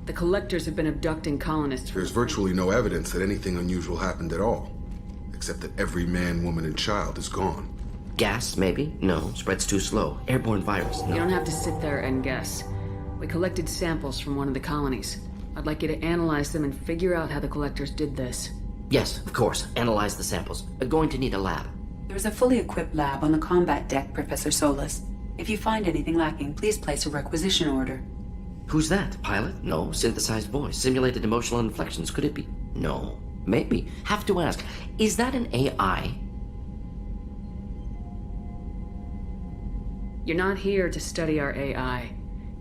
The collectors have been abducting colonists. There's virtually no evidence that anything unusual happened at all. Except that every man, woman, and child is gone. Gas, maybe? No, spreads too slow. Airborne virus, no. You don't have to sit there and guess. We collected samples from one of the colonies. I'd like you to analyze them and figure out how the collectors did this. Yes, of course. Analyze the samples. Going to need a lab. There's a fully equipped lab on the combat deck, Professor Solis. If you find anything lacking, please place a requisition order. Who's that? Pilot? No. Synthesized voice. Simulated emotional inflections. Could it be? No. Maybe. Have to ask. Is that an AI? You're not here to study our AI.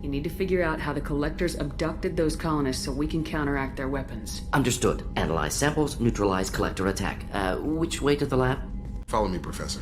You need to figure out how the collectors abducted those colonists so we can counteract their weapons. Understood. Analyze samples, neutralize collector attack. Which way to the lab? Follow me, Professor.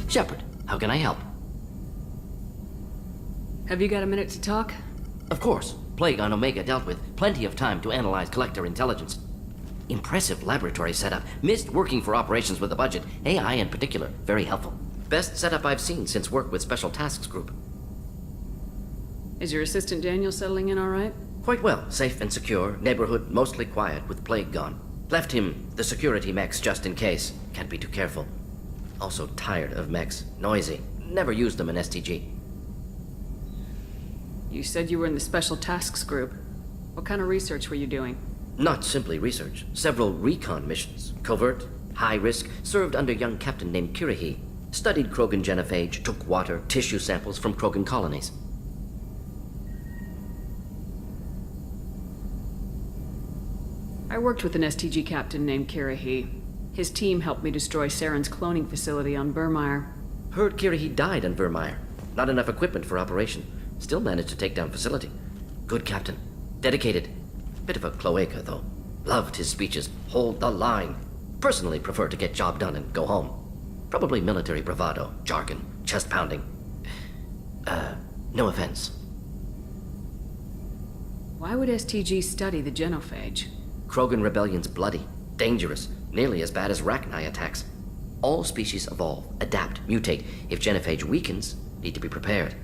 Shepard, how can I help? Have you got a minute to talk? Of course. Plague on Omega dealt with. Plenty of time to analyze collector intelligence. Impressive laboratory setup. Missed working for operations with a budget. AI in particular. Very helpful. Best setup I've seen since work with Special Tasks Group. Is your assistant Daniel settling in all right? Quite well. Safe and secure. Neighborhood mostly quiet with Plague gone. Left him the security mechs just in case. Can't be too careful. Also tired of mechs. Noisy. Never used them in STG. You said you were in the Special Tasks Group. What kind of research were you doing? Not simply research. Several recon missions. Covert, high risk, served under a young captain named Kirihi. Studied Krogan genophage, took water, tissue samples from Krogan colonies. I worked with an STG captain named Kirihi. His team helped me destroy Saren's cloning facility on Burmire. Heard Kirihi died on Vermeer. Not enough equipment for operation. Still managed to take down facility. Good captain. Dedicated. Bit of a cloaca, though. Loved his speeches. Hold the line. Personally prefer to get job done and go home. Probably military bravado, jargon, chest pounding. No offense. Why would STG study the genophage? Krogan rebellion's bloody, dangerous, nearly as bad as Rachni attacks. All species evolve, adapt, mutate. If genophage weakens, need to be prepared.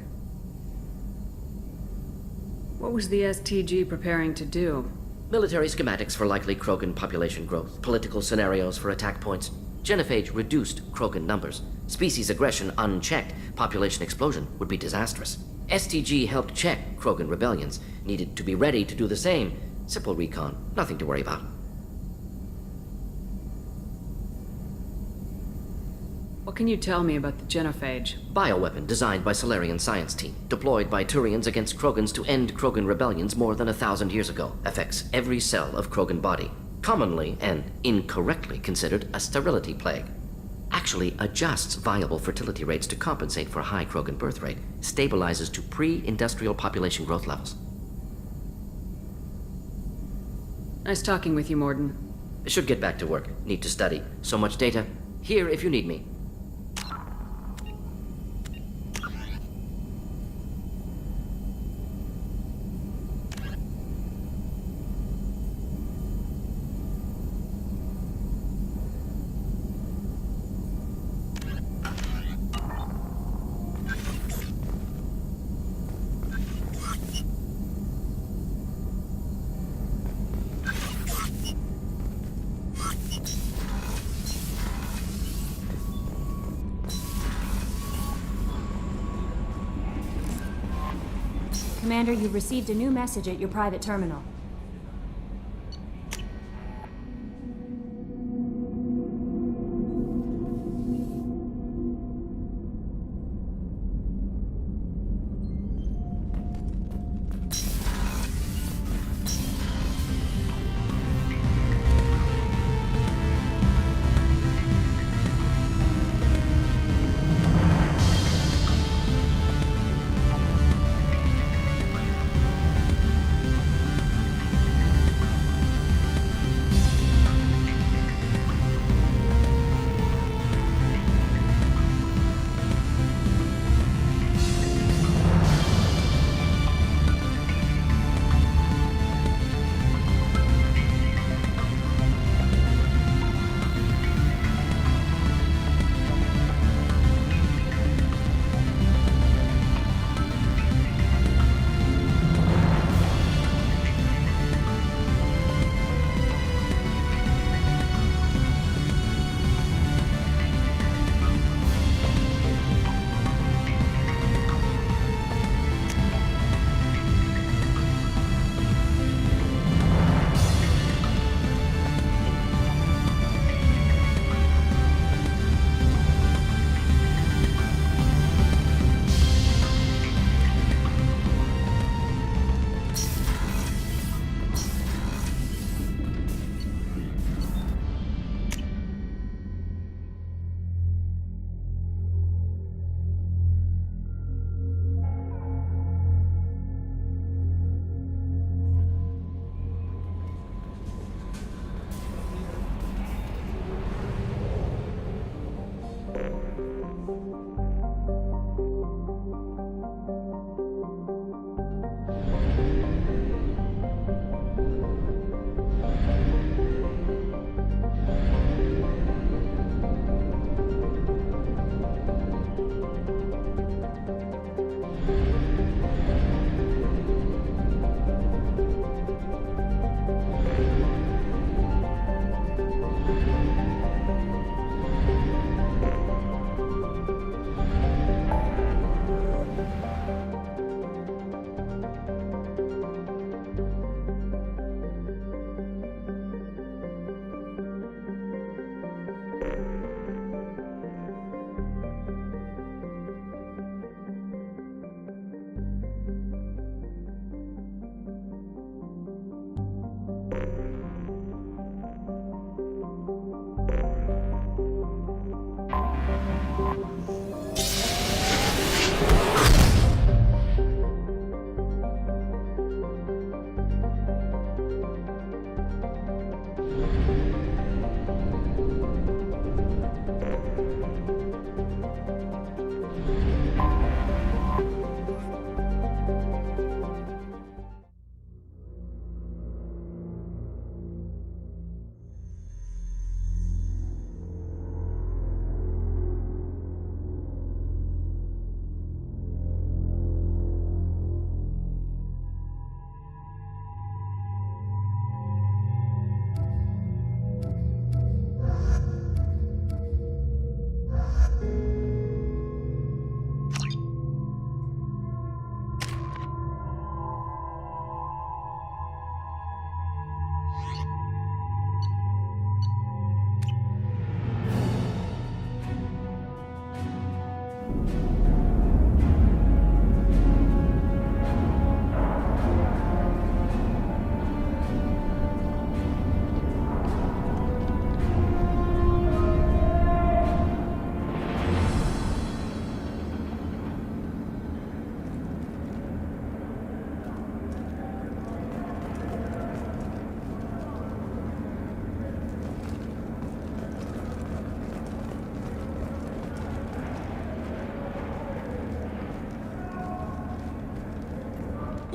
What was the STG preparing to do? Military schematics for likely Krogan population growth, political scenarios for attack points. Genophage reduced Krogan numbers. Species aggression unchecked, population explosion would be disastrous. STG helped check Krogan rebellions, needed to be ready to do the same. Simple recon, nothing to worry about. What can you tell me about the genophage? Bioweapon designed by Solarian science team, deployed by Turians against Krogans to end Krogan rebellions more than 1,000 years ago. Affects every cell of Krogan body. Commonly and incorrectly considered a sterility plague. Actually adjusts viable fertility rates to compensate for a high Krogan birth rate. Stabilizes to pre-industrial population growth levels. Nice talking with you, Morden. Should get back to work. Need to study. So much data. Here if you need me. Commander, you've received a new message at your private terminal.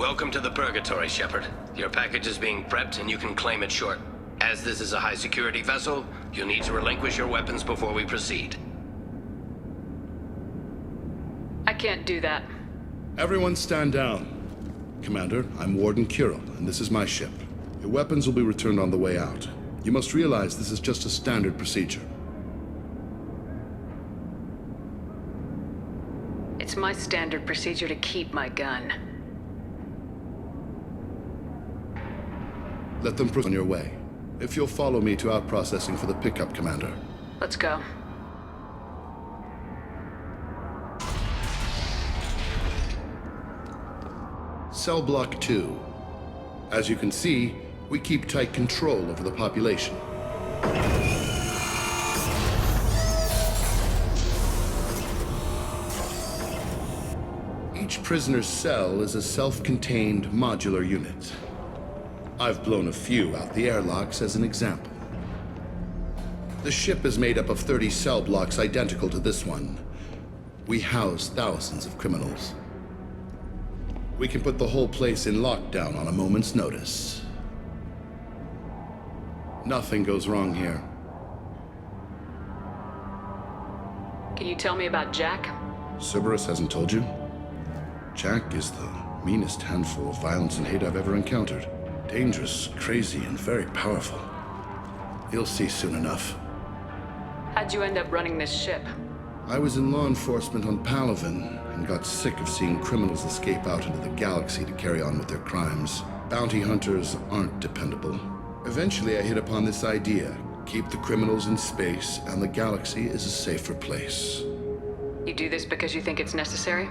Welcome to the Purgatory, Shepard. Your package is being prepped and you can claim it short. As this is a high-security vessel, you'll need to relinquish your weapons before we proceed. I can't do that. Everyone stand down. Commander, I'm Warden Kirill, and this is my ship. Your weapons will be returned on the way out. You must realize this is just a standard procedure. It's my standard procedure to keep my gun. Let them proceed on your way. If you'll follow me to out-processing for the pickup, Commander. Let's go. Cell Block 2. As you can see, we keep tight control over the population. Each prisoner's cell is a self-contained modular unit. I've blown a few out the airlocks as an example. The ship is made up of 30 cell blocks identical to this one. We house thousands of criminals. We can put the whole place in lockdown on a moment's notice. Nothing goes wrong here. Can you tell me about Jack? Cerberus hasn't told you? Jack is the meanest handful of violence and hate I've ever encountered. Dangerous, crazy, and very powerful. You'll see soon enough. How'd you end up running this ship? I was in law enforcement on Palaven and got sick of seeing criminals escape out into the galaxy to carry on with their crimes. Bounty hunters aren't dependable. Eventually I hit upon this idea. Keep the criminals in space and the galaxy is a safer place. You do this because you think it's necessary?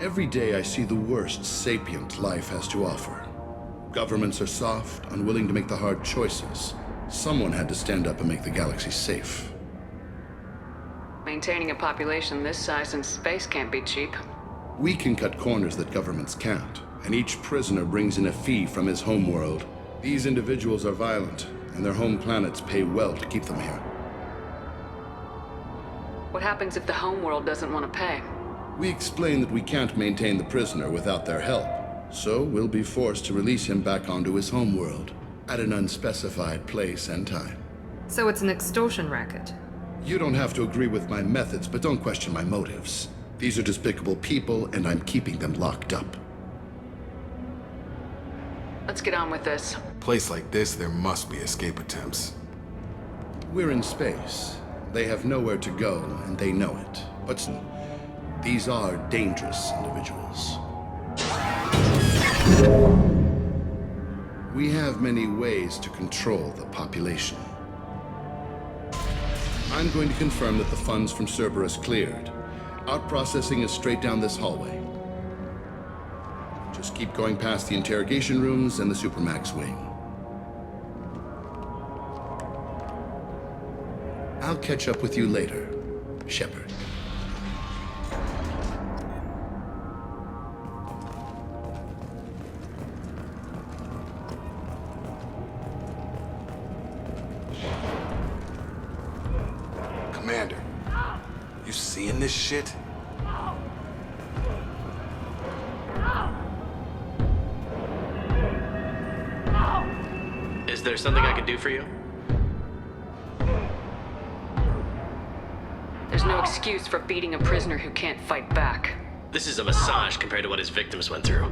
Every day I see the worst sapient life has to offer. Governments are soft, unwilling to make the hard choices. Someone had to stand up and make the galaxy safe. Maintaining a population this size in space can't be cheap. We can cut corners that governments can't, and each prisoner brings in a fee from his homeworld. These individuals are violent, and their home planets pay well to keep them here. What happens if the homeworld doesn't want to pay? We explain that we can't maintain the prisoner without their help, so we'll be forced to release him back onto his homeworld at an unspecified place and time. So it's an extortion racket. You don't have to agree with my methods, but don't question my motives. These are despicable people, and I'm keeping them locked up. Let's get on with this. Place like this, there must be escape attempts. We're in space. They have nowhere to go, and they know it. But these are dangerous individuals. We have many ways to control the population. I'm going to confirm that the funds from Cerberus cleared. Out-processing is straight down this hallway. Just keep going past the interrogation rooms and the Supermax wing. I'll catch up with you later, Shepard. Commander, you seeing this shit? Is there something I can do for you? There's no excuse for beating a prisoner who can't fight back. This is a massage compared to what his victims went through.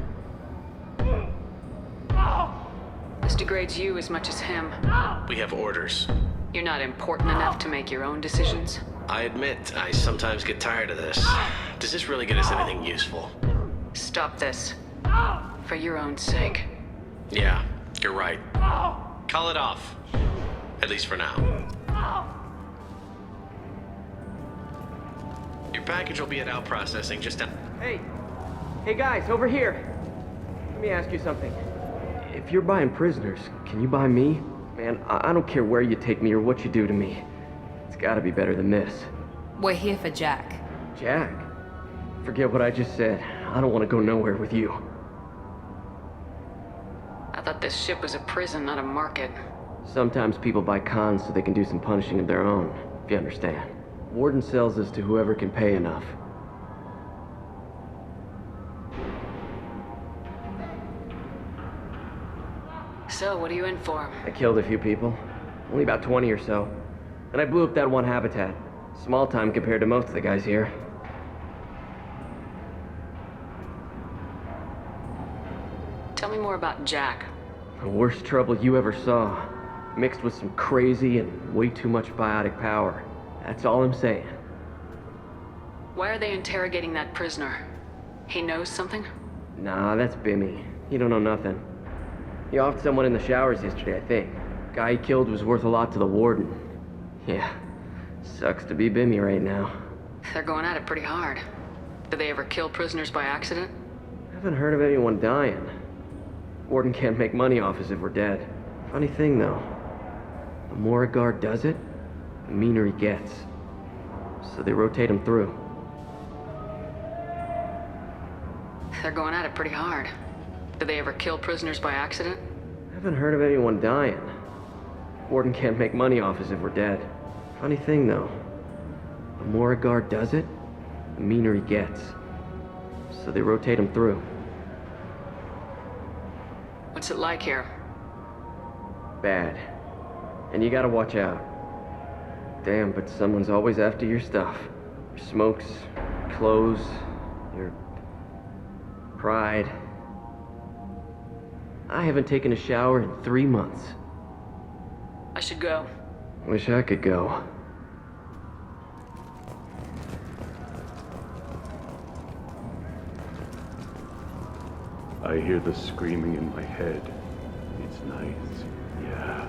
This degrades you as much as him. We have orders. You're not important enough to make your own decisions. I admit, I sometimes get tired of this. Does this really get us anything useful? Stop this. For your own sake. Yeah, you're right. Call it off. At least for now. Your package will be at out processing just down. Hey! Hey guys, over here! Let me ask you something. If you're buying prisoners, can you buy me? Man, I don't care where you take me or what you do to me. It's gotta be better than this. We're here for Jack. Jack? Forget what I just said. I don't want to go nowhere with you. I thought this ship was a prison, not a market. Sometimes people buy cons so they can do some punishing of their own, if you understand. Warden sells us to whoever can pay enough. So, what are you in for? I killed a few people. Only about 20 or so. And I blew up that one habitat. Small time compared to most of the guys here. Tell me more about Jack. The worst trouble you ever saw. Mixed with some crazy and way too much biotic power. That's all I'm saying. Why are they interrogating that prisoner? He knows something? Nah, that's Bimmy. He don't know nothing. He offed someone in the showers yesterday, I think. Guy he killed was worth a lot to the warden. Yeah, sucks to be Bimmy right now. They're going at it pretty hard. Do they ever kill prisoners by accident? Haven't heard of anyone dying. Warden can't make money off us if we're dead. Funny thing, though. The more a guard does it, the meaner he gets. So they rotate him through. They're going at it pretty hard. Do they ever kill prisoners by accident? Haven't heard of anyone dying. Warden can't make money off us if we're dead. Funny thing, though. The more a guard does it, the meaner he gets. So they rotate him through. What's it like here? Bad. And you gotta watch out. Damn, but someone's always after your stuff. Your smokes, your clothes, your pride. I haven't taken a shower in 3 months. I should go. Wish I could go. I hear the screaming in my head. It's nice. Yeah.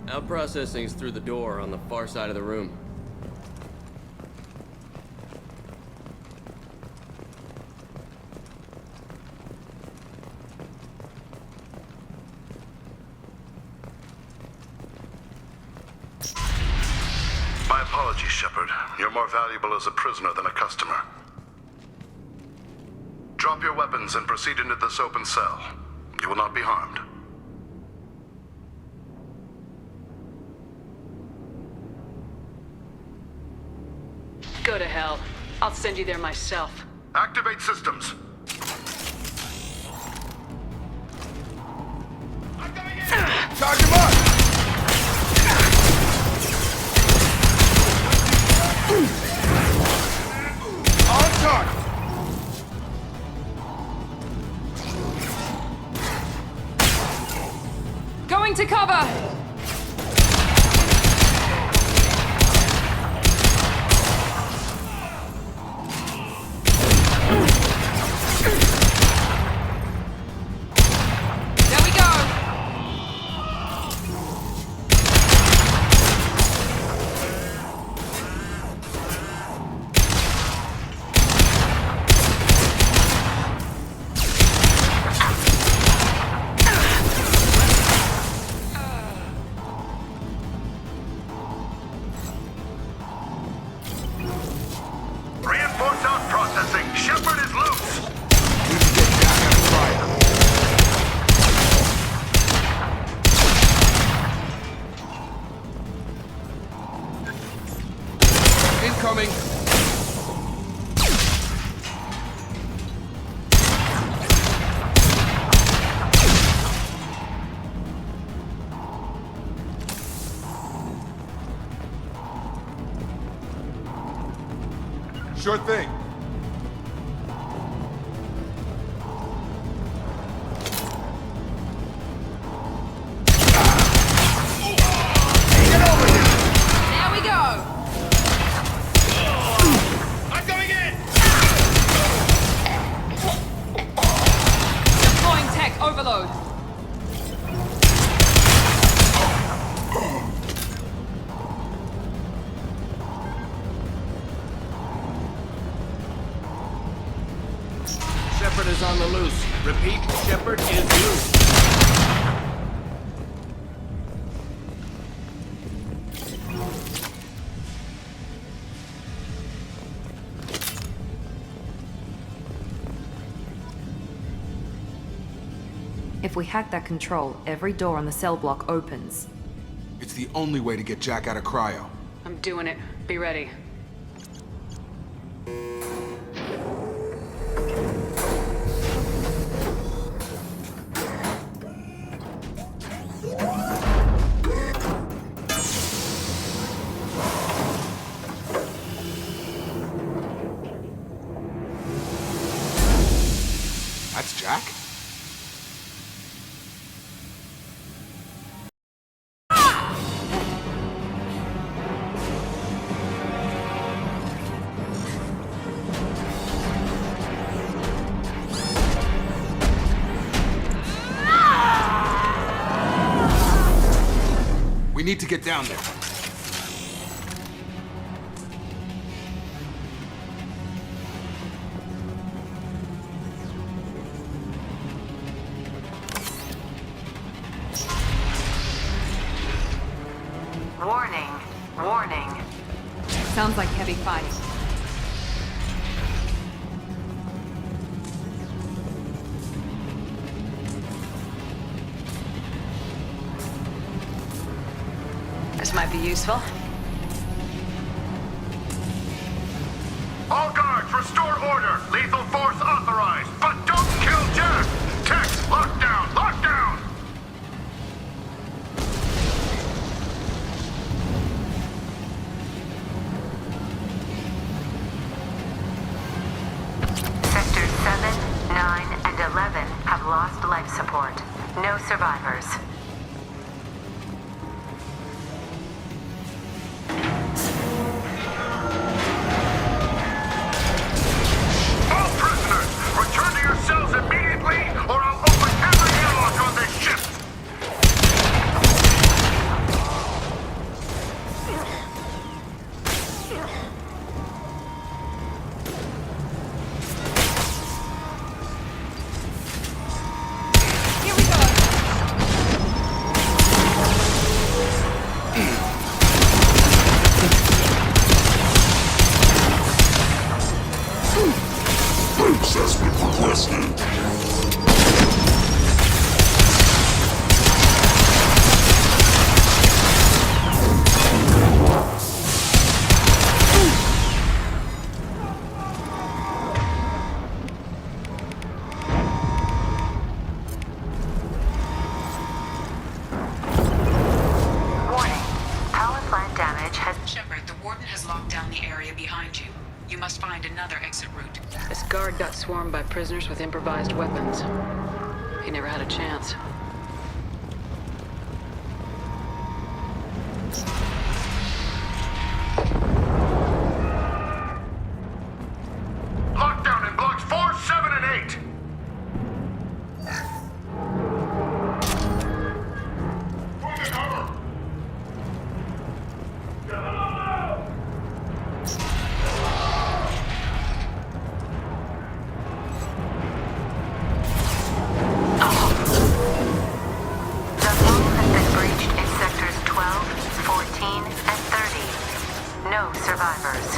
Out processing's through the door on the far side of the room. My apologies, Shepard. You're more valuable as a prisoner than a customer. Drop your weapons and proceed into this open cell. You will not be harmed. Go to hell. I'll send you there myself. Activate systems. Charge him up! On target! Going to cover! Reinforce out processing. Shepard is loose. We can get Jack out of fire. Incoming! Sure thing. There we go! I'm going in! Deploying tech overload. Shepard is on the loose. Repeat, Shepard is loose. If we hack that control, every door on the cell block opens. It's the only way to get Jack out of cryo. I'm doing it. Be ready. That's Jack? We need to get down there. Warning. Warning. Sounds like heavy fighting. This might be useful. All guards, restore order. Lethal force authorized. But don't kill Jack. Text, lockdown, lockdown. Sectors 7, 9, and 11 have lost life support. No survivors. All prisoners, return to your cells immediately, or I'll open every airlock on this ship. Here we go. Boots has been requested. Warning. Power plant damage has... Shepard, the Warden has locked down the area behind you. You must find another exit route. This guard got swarmed by prisoners with improvised weapons. He never had a chance. Lockdown in blocks 4, 7, and 8. The wall has been breached in sectors 12, 14, and 30. No survivors.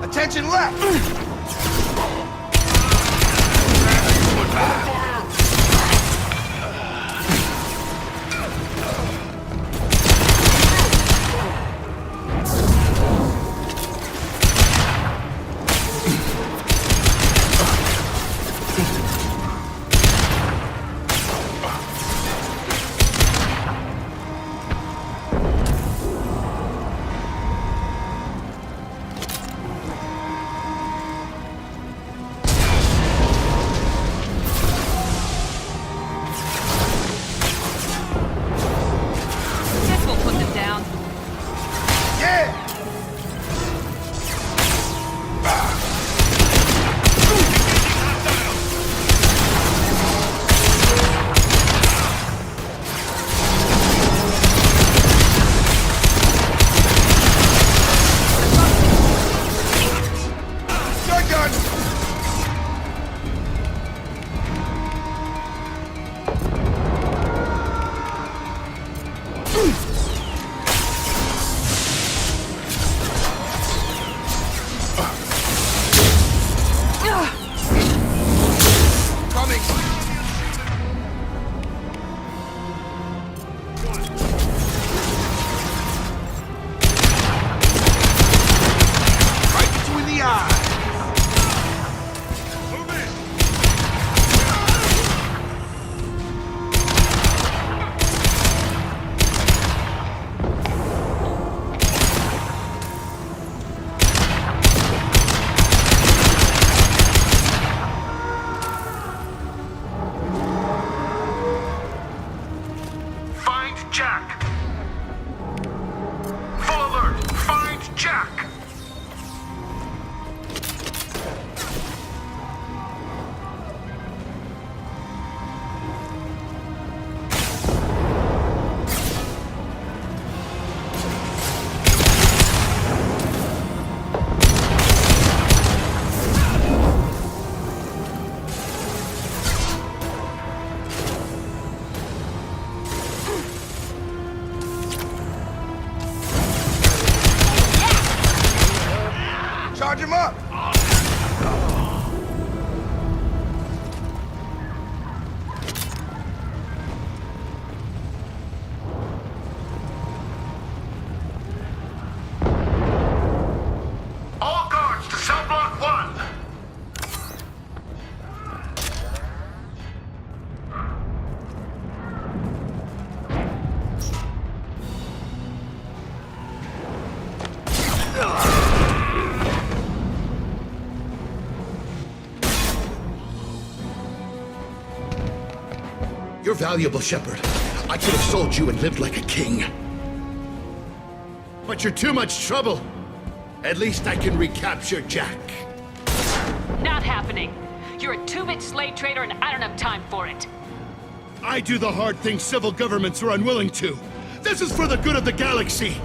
Attention left! You're valuable, Shepard. I could have sold you and lived like a king. But you're too much trouble. At least I can recapture Jack. Not happening. You're a two-bit slave trader and I don't have time for it. I do the hard things civil governments are unwilling to. This is for the good of the galaxy.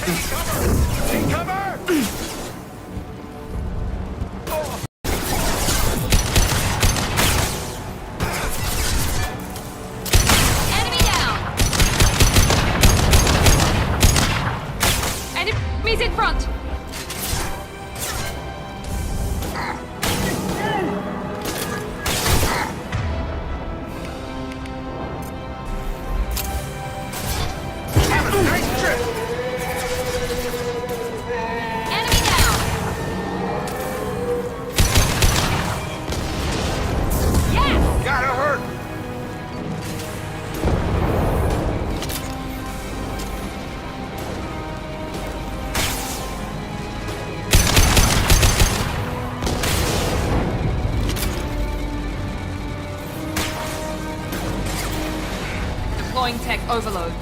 Take cover! Take cover! Enemy down! Enemies in front! Have a nice trip! Enemy down! Yes! Gotta hurt! Deploying tech overload.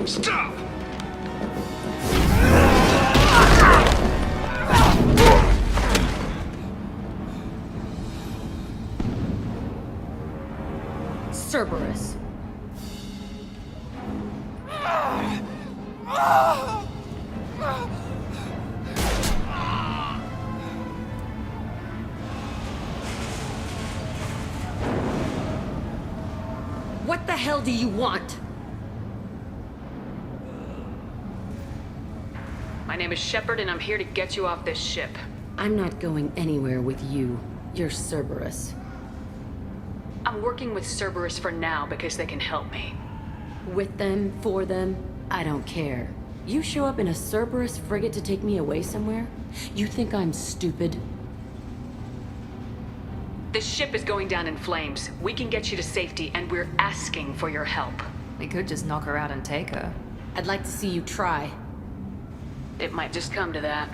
Stop! Cerberus. What the hell do you want? My name is Shepard, and I'm here to get you off this ship. I'm not going anywhere with you. You're Cerberus. I'm working with Cerberus for now because they can help me. With them, for them, I don't care. You show up in a Cerberus frigate to take me away somewhere? You think I'm stupid? This ship is going down in flames. We can get you to safety, and we're asking for your help. We could just knock her out and take her. I'd like to see you try. It might just come to that.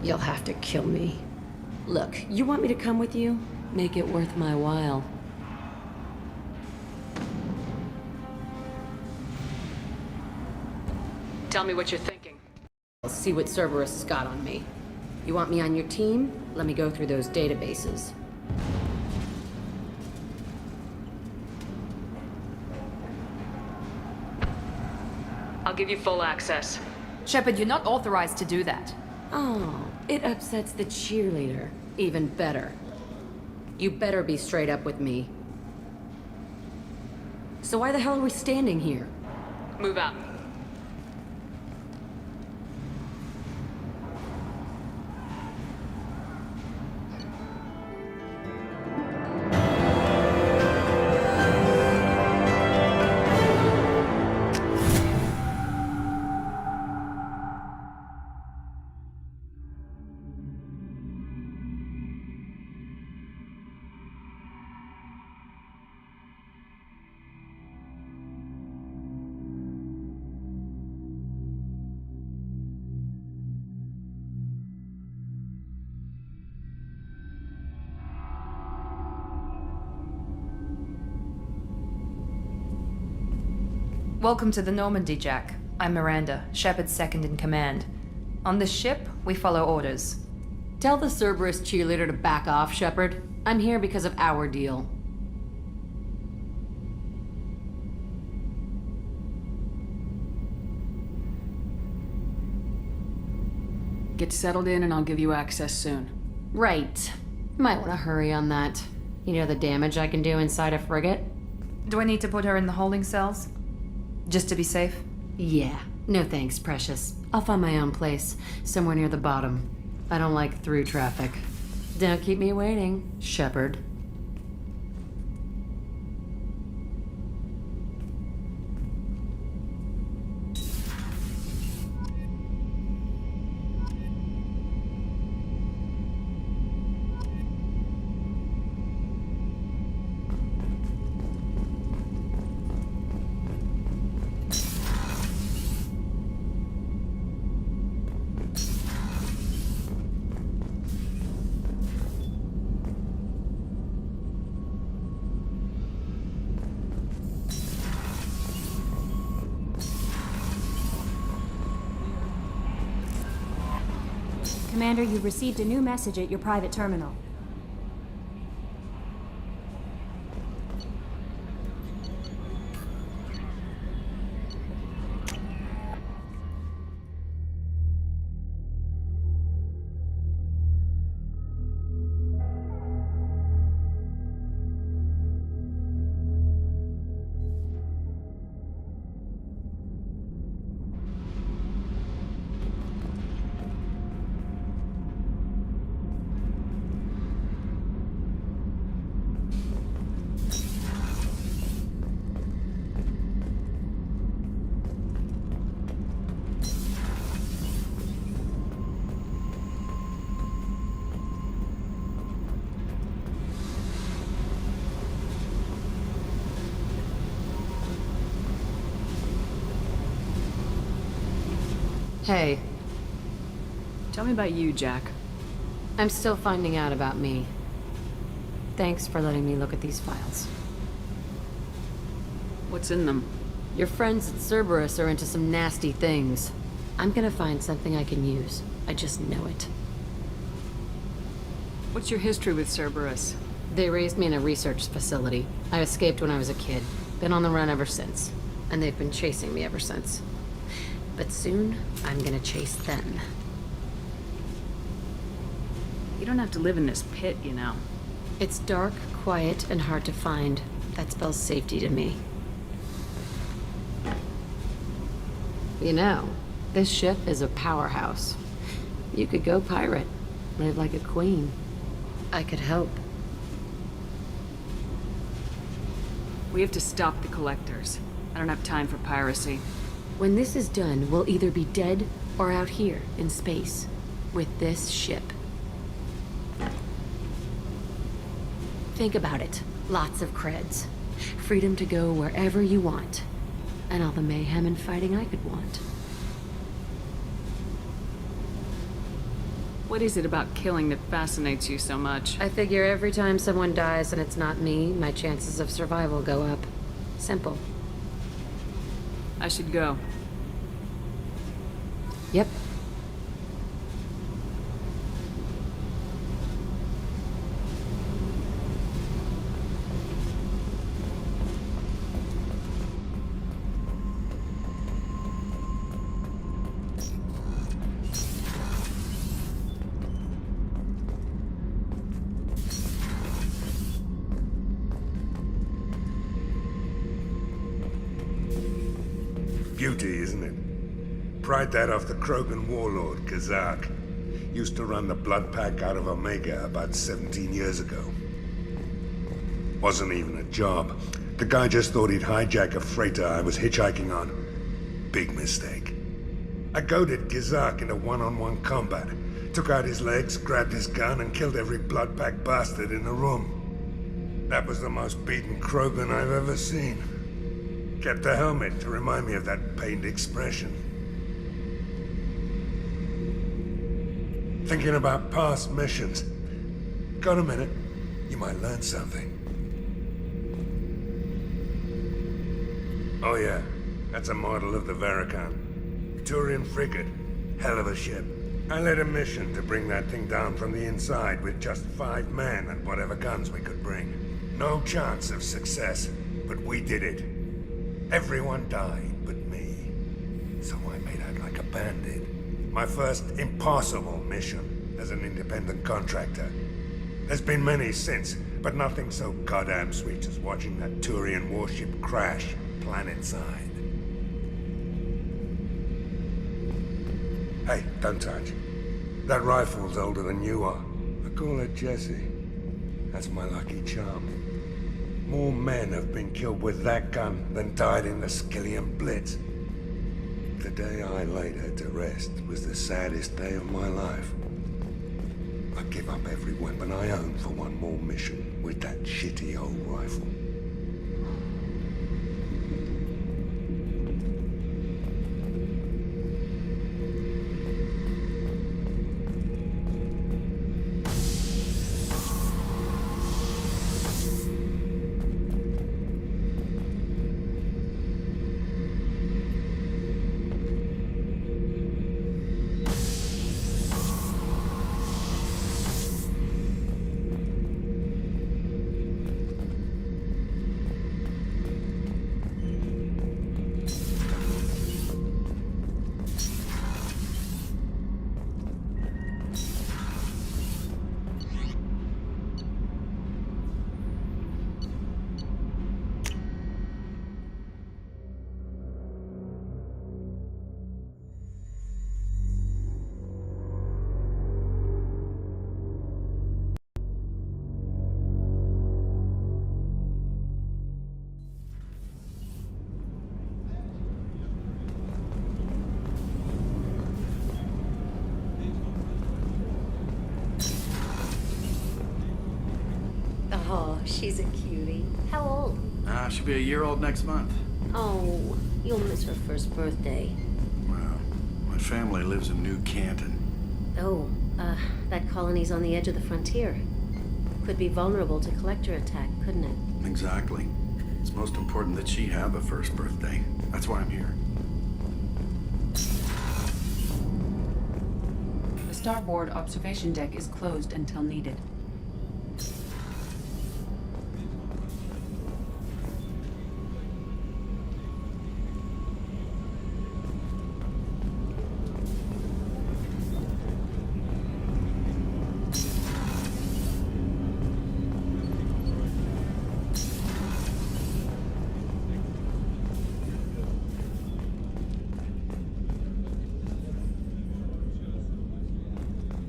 You'll have to kill me. Look, you want me to come with you? Make it worth my while. Tell me what you're thinking. I'll see what Cerberus has got on me. You want me on your team? Let me go through those databases. I'll give you full access. Shepard, you're not authorized to do that. Oh, it upsets the cheerleader. Even better. You better be straight up with me. So why the hell are we standing here? Move out. Welcome to the Normandy, Jack. I'm Miranda, Shepard's second in command. On this ship, we follow orders. Tell the Cerberus cheerleader to back off, Shepard. I'm here because of our deal. Get settled in and I'll give you access soon. Right. Might want to hurry on that. You know the damage I can do inside a frigate? Do I need to put her in the holding cells? Just to be safe? Yeah. No thanks, precious. I'll find my own place, somewhere near the bottom. I don't like through traffic. Don't keep me waiting, Shepard. Commander, you received a new message at your private terminal. Hey. Tell me about you, Jack. I'm still finding out about me. Thanks for letting me look at these files. What's in them? Your friends at Cerberus are into some nasty things. I'm gonna find something I can use. I just know it. What's your history with Cerberus? They raised me in a research facility. I escaped when I was a kid. Been on the run ever since. And they've been chasing me ever since. But soon, I'm gonna chase them. You don't have to live in this pit, you know. It's dark, quiet, and hard to find. That spells safety to me. You know, this ship is a powerhouse. You could go pirate, live like a queen. I could help. We have to stop the collectors. I don't have time for piracy. When this is done, we'll either be dead or out here in space with this ship. Think about it. Lots of creds. Freedom to go wherever you want. And all the mayhem and fighting I could want. What is it about killing that fascinates you so much? I figure every time someone dies and it's not me, my chances of survival go up. Simple. I should go. Yep. Beauty, isn't it? Pried that off the Krogan warlord, Kazak. Used to run the blood pack out of Omega about 17 years ago. Wasn't even a job. The guy just thought he'd hijack a freighter I was hitchhiking on. Big mistake. I goaded Kazak into one-on-one combat. Took out his legs, grabbed his gun, and killed every blood pack bastard in the room. That was the most beaten Krogan I've ever seen. Kept the helmet to remind me of that pained expression. Thinking about past missions. Got a minute? You might learn something. Oh yeah, that's a model of the Verican. Turian frigate. Hell of a ship. I led a mission to bring that thing down from the inside with just 5 men and whatever guns we could bring. No chance of success, but we did it. Everyone died but me. So I made out like a bandit. My first impossible mission as an independent contractor. There's been many since, but nothing so goddamn sweet as watching that Turian warship crash planet-side. Hey, don't touch. That rifle's older than you are. I call her Jessie. That's my lucky charm. More men have been killed with that gun than died in the Skillian Blitz. The day I laid her to rest was the saddest day of my life. I give up every weapon I own for one more mission with that shitty old rifle. Oh, she's a cutie. How old? She'll be a year old next month. Oh, you'll miss her first birthday. Well, my family lives in New Canton. Oh, that colony's on the edge of the frontier. Could be vulnerable to collector attack, couldn't it? Exactly. It's most important that she have a first birthday. That's why I'm here. The starboard observation deck is closed until needed.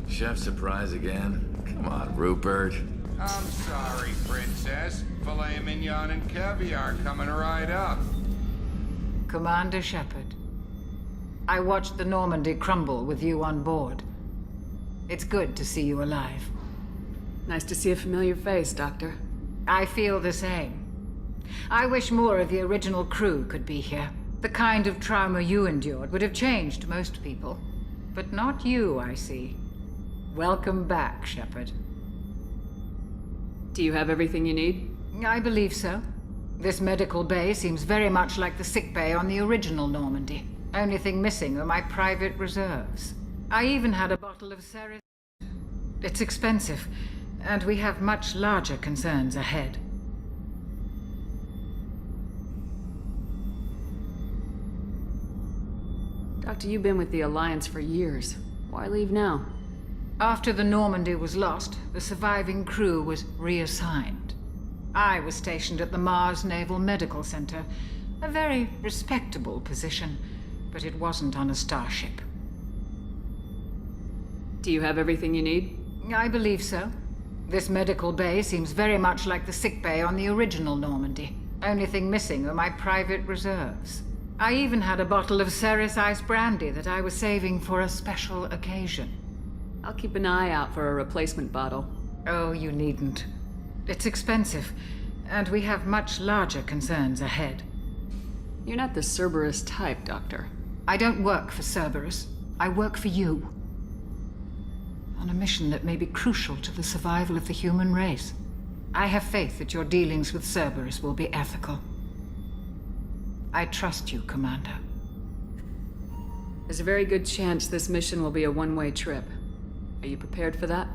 Chef surprise again? Come on, Rupert. I'm sorry, Princess. Filet mignon and caviar coming right up. Commander Shepard, I watched the Normandy crumble with you on board. It's good to see you alive. Nice to see a familiar face, Doctor. I feel the same. I wish more of the original crew could be here. The kind of trauma you endured would have changed most people. But not you, I see. Welcome back, Shepard. Do you have everything you need? I believe so. This medical bay seems very much like the sick bay on the original Normandy. Only thing missing are my private reserves. I even had a bottle of Ceres. It's expensive, and we have much larger concerns ahead. Doctor, you've been with the Alliance for years. Why leave now? After the Normandy was lost, the surviving crew was reassigned. I was stationed at the Mars Naval Medical Center, a very respectable position, but it wasn't on a starship. Do you have everything you need? I believe so. This medical bay seems very much like the sick bay on the original Normandy. Only thing missing are my private reserves. I even had a bottle of Ceres Ice Brandy that I was saving for a special occasion. I'll keep an eye out for a replacement bottle. Oh, you needn't. It's expensive, and we have much larger concerns ahead. You're not the Cerberus type, Doctor. I don't work for Cerberus. I work for you. On a mission that may be crucial to the survival of the human race. I have faith that your dealings with Cerberus will be ethical. I trust you, Commander. There's a very good chance this mission will be a one-way trip. Are you prepared for that?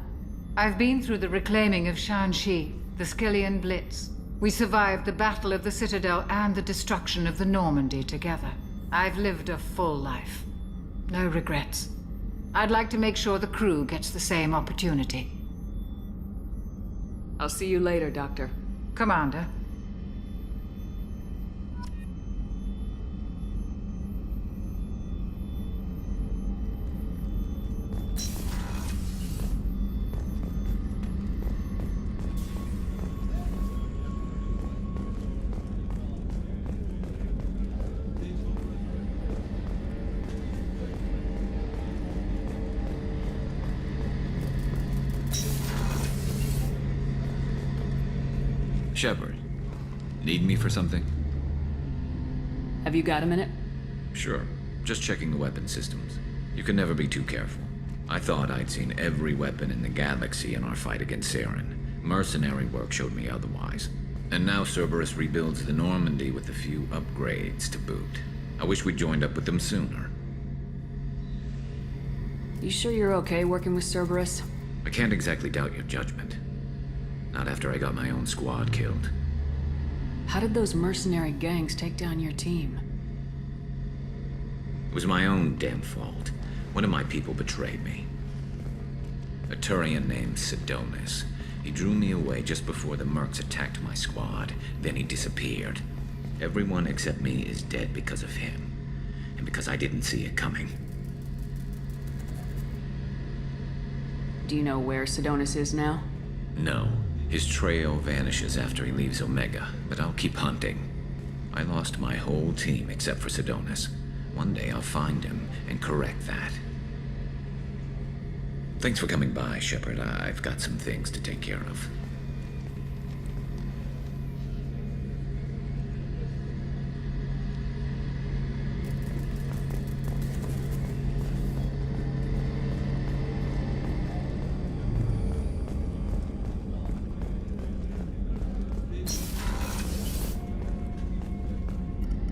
I've been through the reclaiming of Shanxi, the Skillian Blitz. We survived the Battle of the Citadel and the destruction of the Normandy together. I've lived a full life. No regrets. I'd like to make sure the crew gets the same opportunity. I'll see you later, Doctor. Commander. Shepard, need me for something? Have you got a minute? Sure. Just checking the weapon systems. You can never be too careful. I thought I'd seen every weapon in the galaxy in our fight against Saren. Mercenary work showed me otherwise. And now Cerberus rebuilds the Normandy with a few upgrades to boot. I wish we'd joined up with them sooner. You sure you're okay working with Cerberus? I can't exactly doubt your judgment. Not after I got my own squad killed. How did those mercenary gangs take down your team? It was my own damn fault. One of my people betrayed me. A Turian named Sidonis. He drew me away just before the mercs attacked my squad. Then he disappeared. Everyone except me is dead because of him. And because I didn't see it coming. Do you know where Sidonis is now? No. His trail vanishes after he leaves Omega, but I'll keep hunting. I lost my whole team except for Sidonis. One day I'll find him and correct that. Thanks for coming by, Shepard. I've got some things to take care of.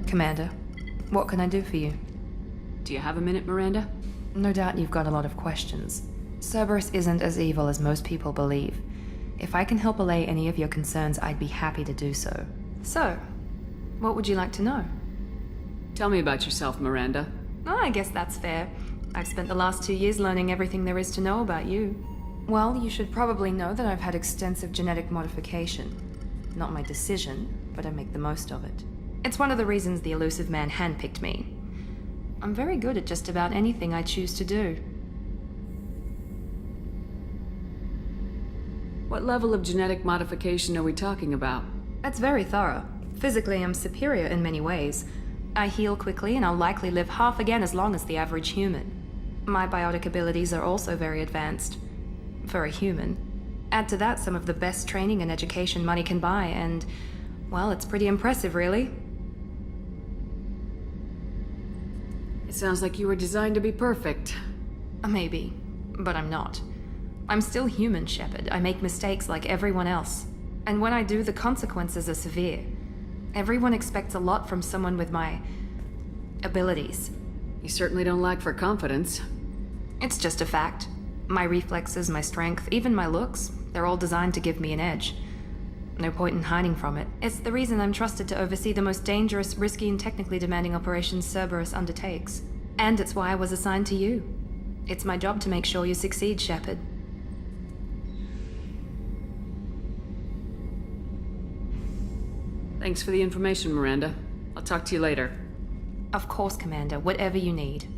Commander, what can I do for you? Do you have a minute, Miranda? No doubt you've got a lot of questions. Cerberus isn't as evil as most people believe. If I can help allay any of your concerns, I'd be happy to do so. So, what would you like to know? Tell me about yourself, Miranda. Oh, I guess that's fair. I've spent the last 2 years learning everything there is to know about you. Well, you should probably know that I've had extensive genetic modification. Not my decision, but I make the most of it. It's one of the reasons the elusive man handpicked me. I'm very good at just about anything I choose to do. What level of genetic modification are we talking about? That's very thorough. Physically, I'm superior in many ways. I heal quickly, and I'll likely live half again as long as the average human. My biotic abilities are also very advanced. For a human. Add to that some of the best training and education money can buy, and, well, it's pretty impressive, really. It sounds like you were designed to be perfect. Maybe, but I'm not. I'm still human, Shepard. I make mistakes like everyone else. And when I do, the consequences are severe. Everyone expects a lot from someone with my abilities. You certainly don't lack for confidence. It's just a fact. My reflexes, my strength, even my looks, they're all designed to give me an edge. No point in hiding from it. It's the reason I'm trusted to oversee the most dangerous, risky, and technically demanding operations Cerberus undertakes. And it's why I was assigned to you. It's my job to make sure you succeed, Shepard. Thanks for the information, Miranda. I'll talk to you later. Of course, Commander. Whatever you need.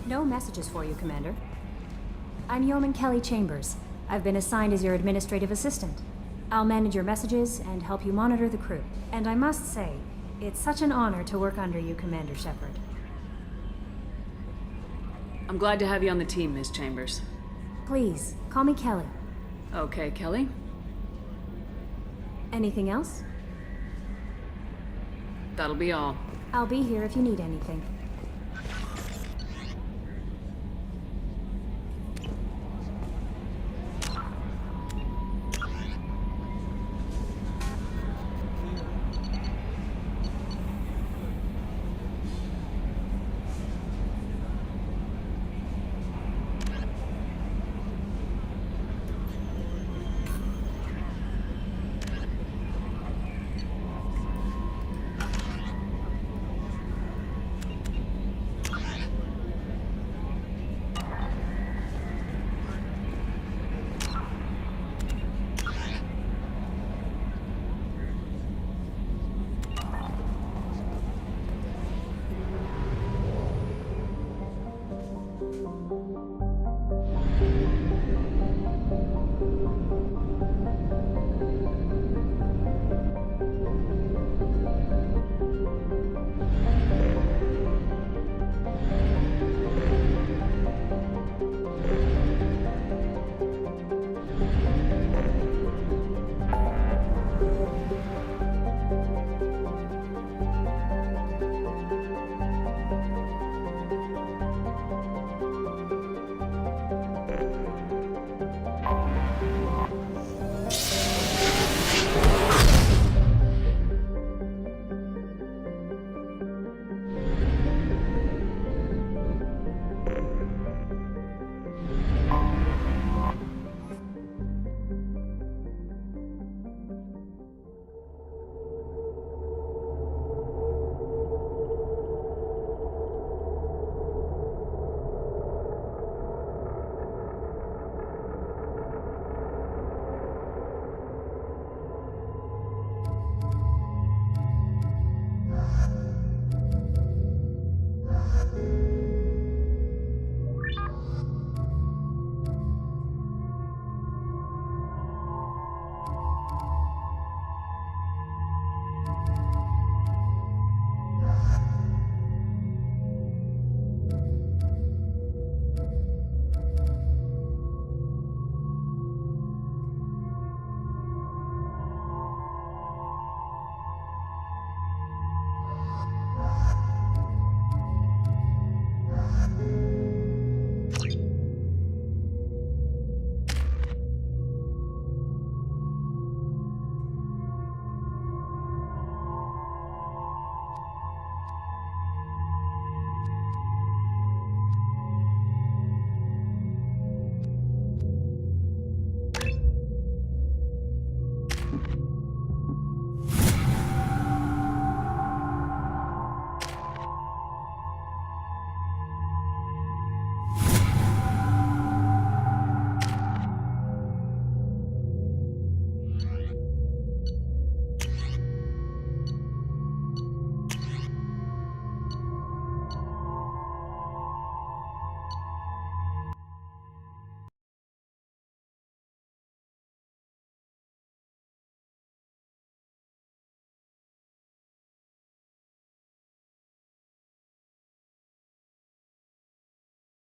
No messages for you, Commander. I'm Yeoman Kelly Chambers. I've been assigned as your administrative assistant. I'll manage your messages and help you monitor the crew. And I must say, it's such an honor to work under you, Commander Shepard. I'm glad to have you on the team, Ms. Chambers. Please, call me Kelly. Okay, Kelly. Anything else? That'll be all. I'll be here if you need anything.